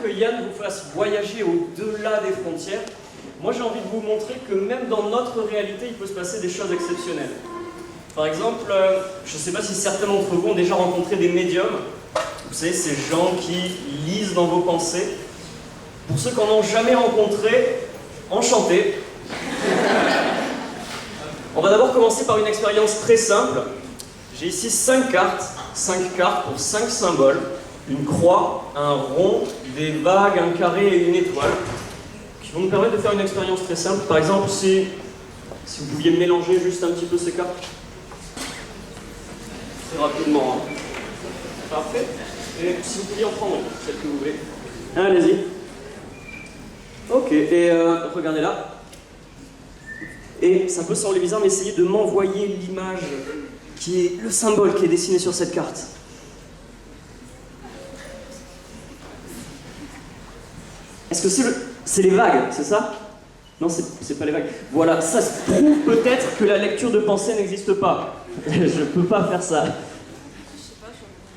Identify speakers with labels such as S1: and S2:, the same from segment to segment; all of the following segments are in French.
S1: que Yann vous fasse voyager au-delà des frontières, moi j'ai envie de vous montrer que même dans notre réalité, il peut se passer des choses exceptionnelles. Par exemple, je ne sais pas si certains d'entre vous ont déjà rencontré des médiums. Vous savez, ces gens qui lisent dans vos pensées. Pour ceux qui n'en ont jamais rencontré, enchanté. On va d'abord commencer par une expérience très simple. J'ai ici 5 cartes pour 5 symboles. Une croix, un rond, des vagues, un carré et une étoile, qui vont nous permettre de faire une expérience très simple. Par exemple, si vous pouviez mélanger juste un petit peu ces cartes. Très rapidement. Hein. Parfait. Et si vous pouviez en prendre celle que vous voulez. Allez-y. Ok, et regardez là. Et ça peut sembler bizarre, mais essayez de m'envoyer l'image qui est le symbole qui est dessiné sur cette carte. Est-ce que c'est les vagues, c'est ça? Non, c'est pas les vagues. Voilà, ça prouve peut-être que la lecture de pensée n'existe pas. Je peux pas faire ça.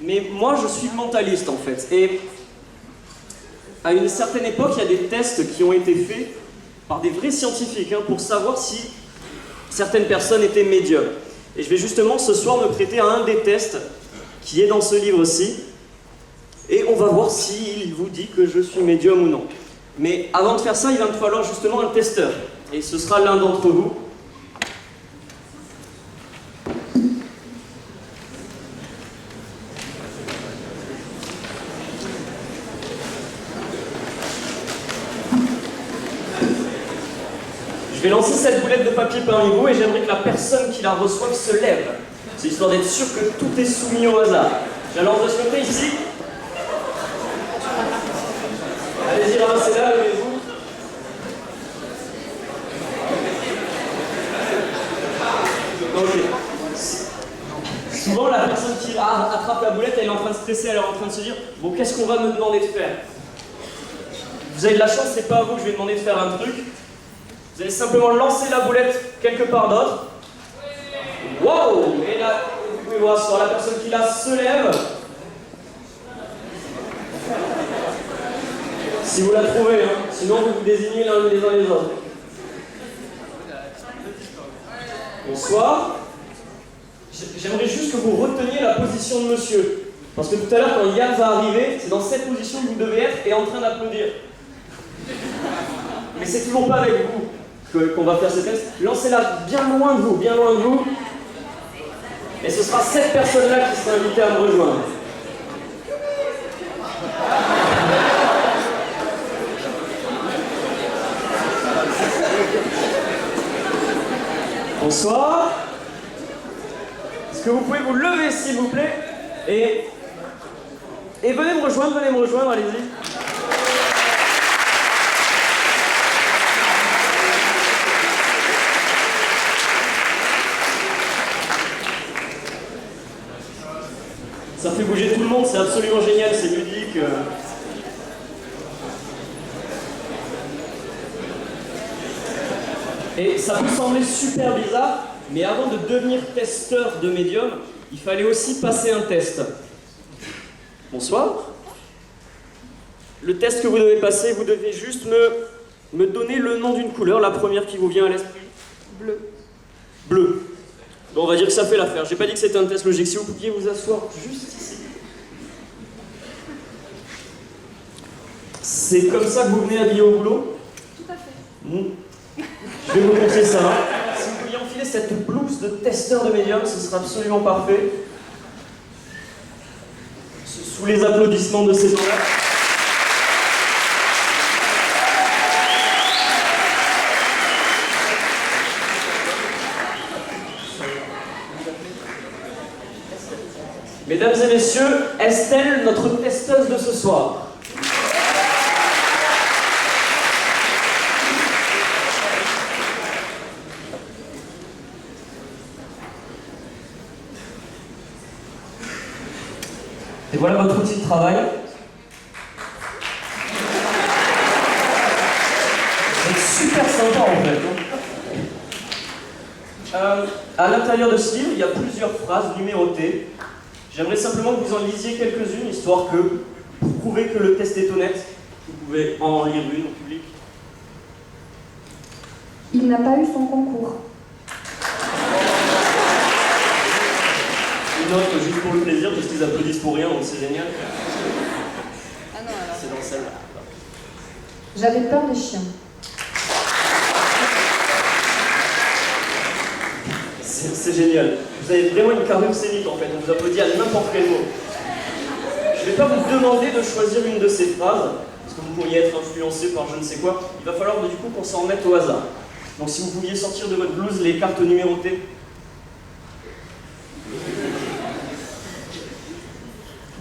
S1: Mais moi, je suis mentaliste en fait. Et à une certaine époque, il y a des tests qui ont été faits par des vrais scientifiques pour savoir si certaines personnes étaient médiums. Et je vais justement ce soir me prêter à un des tests qui est dans ce livre-ci. Et on va voir s'il vous dit que je suis médium ou non. Mais avant de faire ça, il va me falloir justement un testeur. Et ce sera l'un d'entre vous. Je vais lancer cette boulette de papier parmi vous et j'aimerais que la personne qui la reçoive se lève. C'est histoire d'être sûr que tout est soumis au hasard. Je la lance de ce côté ici. Allez-y, ramassez-la, levez-vous. Ok. Souvent, la personne qui attrape la boulette, elle est en train de stresser, elle est en train de se dire « Bon, qu'est-ce qu'on va me demander de faire ?» Vous avez de la chance, c'est pas à vous que je vais demander de faire un truc. Vous allez simplement lancer la boulette quelque part d'autre. Wow! Et là, vous pouvez voir sur la personne qui la se lève. Si vous la trouvez, sinon vous vous désignez l'un les uns les autres. Bonsoir. J'aimerais juste que vous reteniez la position de monsieur. Parce que tout à l'heure, quand Yann va arriver, c'est dans cette position que vous devez être et en train d'applaudir. Mais c'est toujours pas avec vous qu'on va faire ce test. Lancez-la bien loin de vous, bien loin de vous. Et ce sera cette personne-là qui sera invitée à me rejoindre. Bonsoir. Est-ce que vous pouvez vous lever s'il vous plaît et venez me rejoindre, allez-y. Ça fait bouger tout le monde, c'est absolument génial, c'est ludique. Et ça peut sembler super bizarre, mais avant de devenir testeur de médium, il fallait aussi passer un test. Bonsoir. Le test que vous devez passer, vous devez juste me donner le nom d'une couleur, la première qui vous vient à l'esprit. Bleu. Bleu. Bon, on va dire que ça fait l'affaire. J'ai pas dit que c'était un test logique. Si vous pouviez vous asseoir juste ici. C'est comme ça que vous venez habillé au boulot?
S2: Tout à fait.
S1: Je vais vous montrer ça. Si vous pouviez enfiler cette blouse de testeur de médium, ce sera absolument parfait. Sous les applaudissements de ces gens-là. Mesdames et messieurs, Estelle, notre testeuse de ce soir. Et voilà votre outil de travail. C'est super sympa en fait. À l'intérieur de ce livre, il y a plusieurs phrases numérotées. J'aimerais simplement que vous en lisiez quelques-unes, histoire que, pour prouver que le test est honnête, pouvez en lire une au public.
S2: Il n'a pas eu son concours.
S1: Une autre juste pour le plaisir, parce qu'ils applaudissent pour rien, donc c'est génial.
S3: Ah non, alors.
S1: C'est dans celle-là.
S2: J'avais peur des chiens.
S1: C'est génial. Vous avez vraiment une carrure scénique en fait, on vous applaudit à n'importe quel mot. Je ne vais pas vous demander de choisir une de ces phrases, parce que vous pourriez être influencé par je ne sais quoi. Il va falloir du coup qu'on s'en remette au hasard. Donc si vous pouviez sortir de votre blouse les cartes numérotées.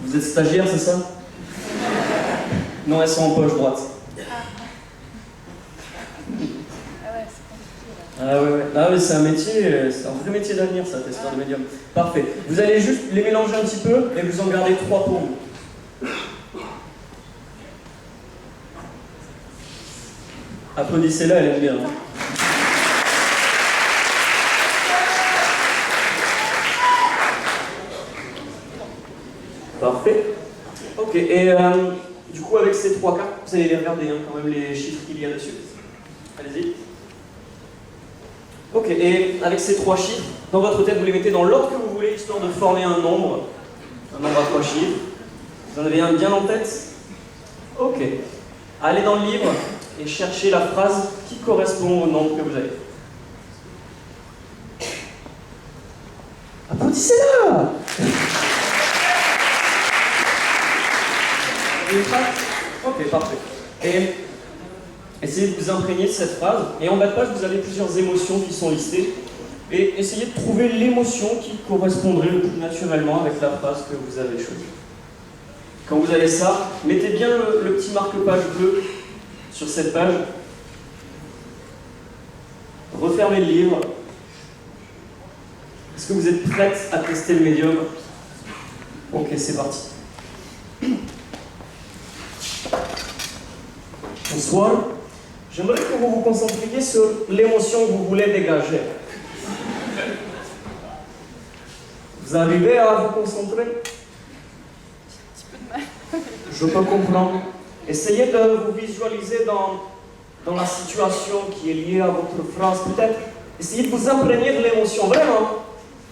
S1: Vous êtes stagiaire, c'est ça? Non, elles sont en poche droite. Ah ouais, ah oui, c'est un métier, c'est un vrai métier d'avenir ça, testeur de médium. Parfait. Vous allez juste les mélanger un petit peu et vous en gardez 3 pour vous. Applaudissez-la, elle aime bien. Hein. Parfait. Ok, et du coup avec ces 3 cartes, vous allez les regarder hein, quand même les chiffres qu'il y a dessus. Allez-y. Ok, et avec ces 3 chiffres, dans votre tête, vous les mettez dans l'ordre que vous voulez, histoire de former un nombre à 3 chiffres. Vous en avez un bien en tête? Ok. Allez dans le livre et cherchez la phrase qui correspond au nombre que vous avez. Applaudissez-la! Une phrase? Ok, parfait. Et essayez de vous imprégner de cette phrase. Et en bas de page, vous avez plusieurs émotions qui sont listées. Et essayez de trouver l'émotion qui correspondrait le plus naturellement avec la phrase que vous avez choisie. Quand vous avez ça, mettez bien le petit marque-page bleu sur cette page. Refermez le livre. Est-ce que vous êtes prête à tester le médium? Ok, c'est parti. Bonsoir. J'aimerais que vous vous concentriez sur l'émotion que vous voulez dégager. Vous arrivez à vous concentrer? Je peux comprendre. Essayez de vous visualiser dans la situation qui est liée à votre phrase, peut-être. Essayez de vous imprégner de l'émotion, vraiment.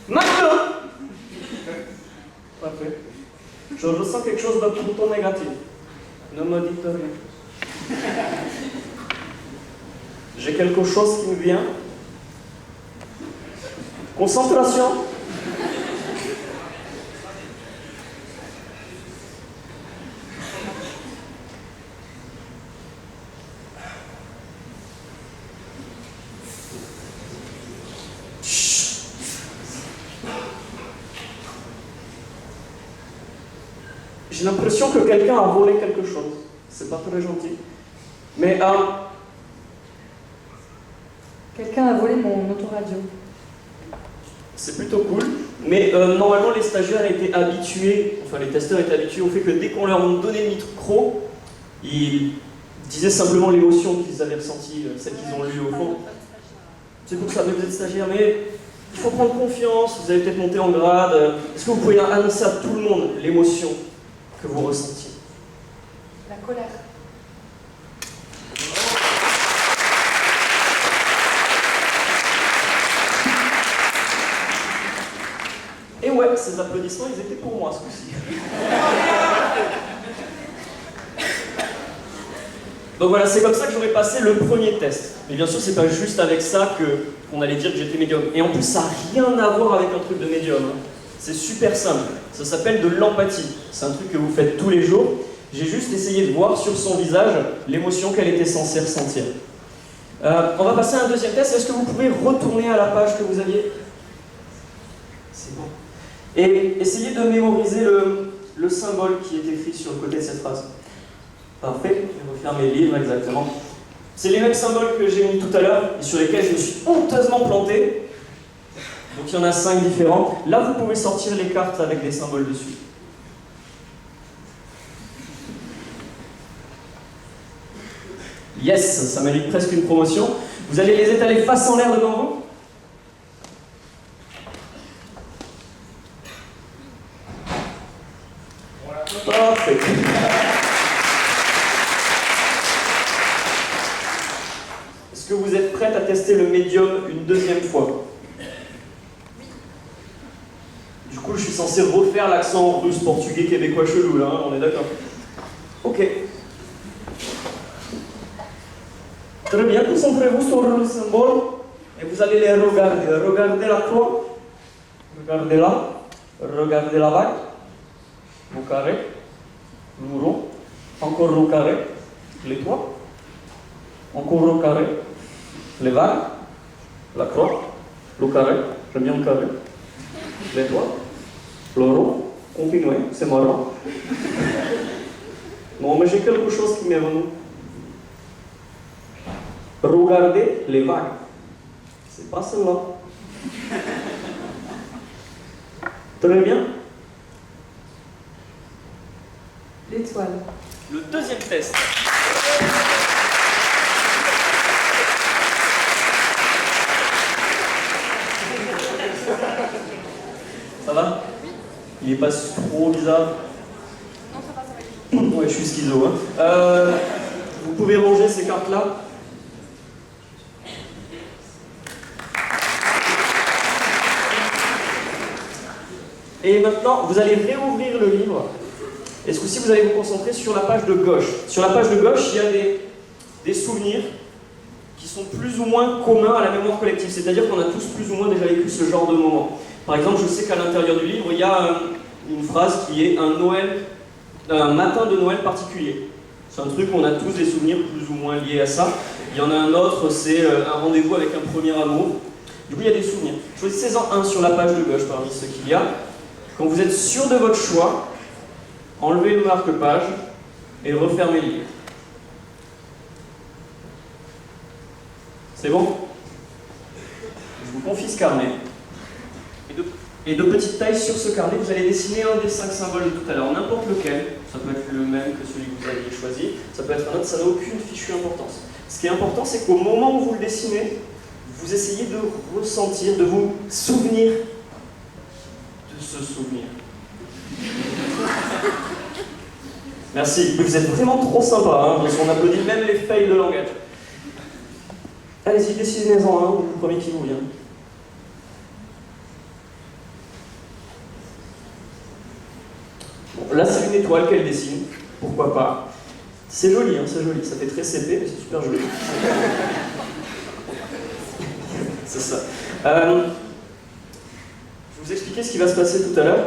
S1: Maintenant! Parfait. Je ressens quelque chose de plutôt négatif. Ne me dites rien. J'ai quelque chose qui me vient. Concentration. J'ai l'impression que quelqu'un a volé quelque chose. C'est pas très gentil. Mais
S2: Quelqu'un a volé mon autoradio.
S1: c'est plutôt cool. Mais normalement, les stagiaires étaient habitués, enfin les testeurs étaient habitués au fait que dès qu'on leur donnait le micro, ils disaient simplement l'émotion qu'ils avaient ressentie, celle qu'ils ont lue au fond. C'est pour ça que vous êtes stagiaire, mais il faut prendre confiance, vous allez peut-être monter en grade. Est-ce que vous pouvez annoncer à tout le monde l'émotion que vous ressentiez?
S2: La colère.
S1: Et ouais, ces applaudissements, ils étaient pour moi ce coup-ci. Donc voilà, c'est comme ça que j'aurais passé le premier test. Mais bien sûr, c'est pas juste avec ça qu'on allait dire que j'étais médium. Et en plus, ça n'a rien à voir avec un truc de médium. Hein. C'est super simple. Ça s'appelle de l'empathie. C'est un truc que vous faites tous les jours. J'ai juste essayé de voir sur son visage l'émotion qu'elle était censée ressentir. On va passer à un deuxième test. Est-ce que vous pouvez retourner à la page que vous aviez? C'est bon. Et essayez de mémoriser le symbole qui est écrit sur le côté de cette phrase. Parfait, je vais refermer le livre exactement. C'est les mêmes symboles que j'ai mis tout à l'heure et sur lesquels je me suis honteusement planté. Donc il y en a 5 différents. Là, vous pouvez sortir les cartes avec des symboles dessus. Yes, ça mérite presque une promotion. Vous allez les étaler face en l'air devant vous. Parfait. Est-ce que vous êtes prête à tester le médium une deuxième fois? Du coup, je suis censé refaire l'accent russe, portugais, québécois chelou, là, hein, on est d'accord? Ok. Très bien, concentrez-vous sur le symbole et vous allez les regarder. Regardez la croix, regardez là, regardez la vague, le carré, le rond, encore le carré, l'étoile, encore le carré, les vagues, la croix, le carré, j'aime bien le carré, l'étoile, le rond, continuez, c'est marrant. Non, mais j'ai quelque chose qui m'est venu. Regardez les vagues. C'est pas celle-là. Très bien.
S2: L'étoile.
S1: Le deuxième test. Ça va? Il est pas trop bizarre?
S3: Non, ça va, ça va.
S1: Ouais, je suis schizo. Hein. Vous pouvez ranger ces cartes-là. Et maintenant, vous allez réouvrir le livre. Et ce coup-ci, vous allez vous concentrer sur la page de gauche. Sur la page de gauche, il y a des souvenirs qui sont plus ou moins communs à la mémoire collective. C'est-à-dire qu'on a tous plus ou moins déjà vécu ce genre de moment. Par exemple, je sais qu'à l'intérieur du livre, il y a une phrase qui est un matin de Noël particulier. C'est un truc où on a tous des souvenirs plus ou moins liés à ça. Il y en a un autre, c'est un rendez-vous avec un premier amour. Du coup, il y a des souvenirs. Choisissez-en un sur la page de gauche parmi ceux qu'il y a. Quand vous êtes sûr de votre choix, enlevez le marque-page et refermez le livre. C'est bon? Je vous confie ce carnet. Et de petite taille sur ce carnet, vous allez dessiner un des 5 symboles de tout à l'heure, n'importe lequel. Ça peut être le même que celui que vous aviez choisi, ça peut être un autre, ça n'a aucune fichue importance. Ce qui est important, c'est qu'au moment où vous le dessinez, vous essayez de ressentir, de vous souvenir de ce souvenir. Merci, vous êtes vraiment trop sympa, hein, parce qu'on applaudit même les fails de langage. Allez-y, dessinez-en un, le premier qui vous vient. Bon, là, c'est une étoile qu'elle dessine, pourquoi pas. C'est joli, hein, c'est joli, ça fait très CP, mais c'est super joli. C'est ça. Je vais vous expliquer ce qui va se passer tout à l'heure,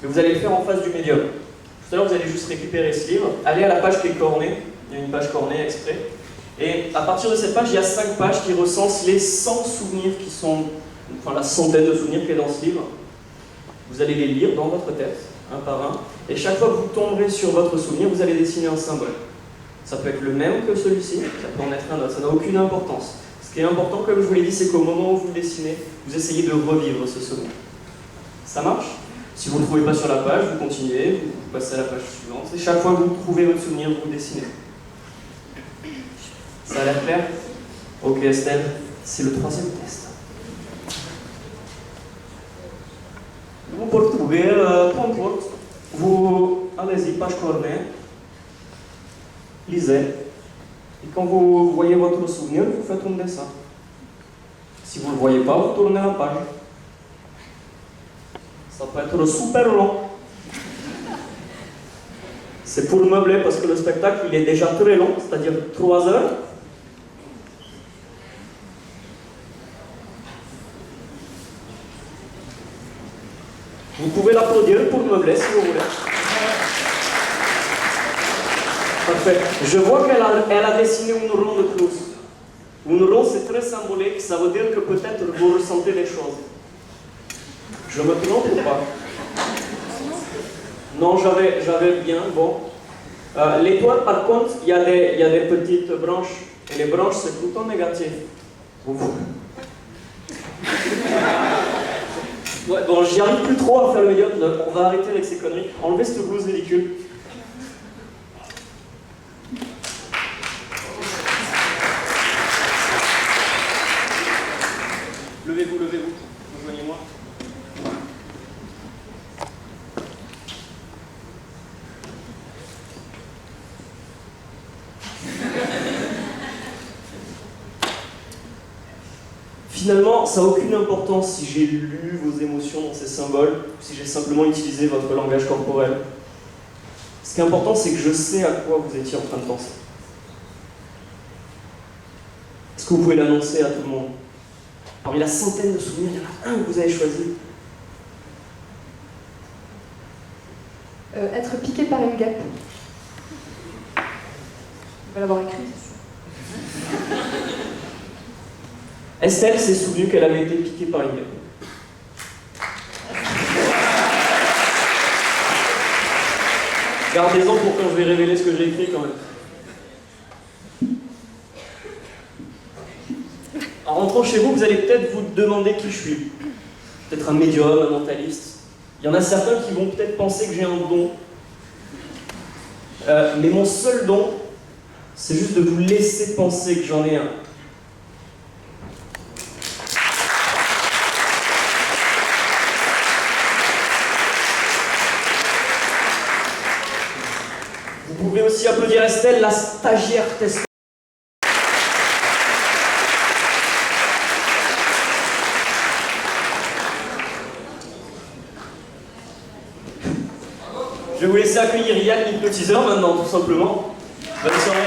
S1: mais vous allez le faire en face du médium. Tout à l'heure, vous allez juste récupérer ce livre, aller à la page qui est cornée, il y a une page cornée exprès, et à partir de cette page, il y a 5 pages qui recensent les 100 souvenirs qui sont, enfin la centaine de souvenirs qui est dans ce livre. Vous allez les lire dans votre tête, un par un, et chaque fois que vous tomberez sur votre souvenir, vous allez dessiner un symbole. Ça peut être le même que celui-ci, ça peut en être un autre, ça n'a aucune importance. Ce qui est important, comme je vous l'ai dit, c'est qu'au moment où vous le dessinez, vous essayez de revivre ce souvenir. Ça marche? Si vous ne le trouvez pas sur la page, vous continuez, vous passez à la page suivante, et chaque fois que vous trouvez votre souvenir, vous dessinez. Ça a l'air clair? Ok Estelle, c'est le 3e test. Vous pouvez trouver, peu importe, vous allez-y, page cornée, lisez, et quand vous voyez votre souvenir, vous faites un dessin. Si vous ne le voyez pas, vous tournez la page. Ça peut être super long. C'est pour meubler parce que le spectacle il est déjà très long, c'est-à-dire 3 heures. Vous pouvez l'applaudir pour meubler si vous voulez. Parfait. Je vois qu'elle a dessiné une ronde de clous. Une ronde c'est très symbolique, ça veut dire que peut-être vous ressentez les choses. Je me trompe ou pas? Non, j'avais bien, bon. L'étoile, par contre, il y a des petites branches. Et les branches, c'est plutôt négatif. Ouais, bon, j'y arrive plus trop à faire le médium, on va arrêter avec ces conneries. Enlevez cette blouse ridicule. Levez-vous, rejoignez-moi. Finalement, ça n'a aucune importance si j'ai lu vos émotions dans ces symboles ou si j'ai simplement utilisé votre langage corporel. Ce qui est important, c'est que je sais à quoi vous étiez en train de penser. Est-ce que vous pouvez l'annoncer à tout le monde? Parmi la centaine de souvenirs, il y en a un que vous avez choisi.
S2: Être piqué par une guêpe. On va l'avoir écrit, c'est sûr.
S1: Estelle s'est souvenue qu'elle avait été piquée par une guêpe. Gardez-en pour quand je vais révéler ce que j'ai écrit quand même. En rentrant chez vous, vous allez peut-être vous demander qui je suis. Peut-être un médium, un mentaliste. Il y en a certains qui vont peut-être penser que j'ai un don. Mais mon seul don, c'est juste de vous laisser penser que j'en ai un. Vous pouvez aussi applaudir Estelle, la stagiaire test. Je vais vous laisser accueillir Yann, l'hypnotiseur maintenant, tout simplement. Bonne soirée.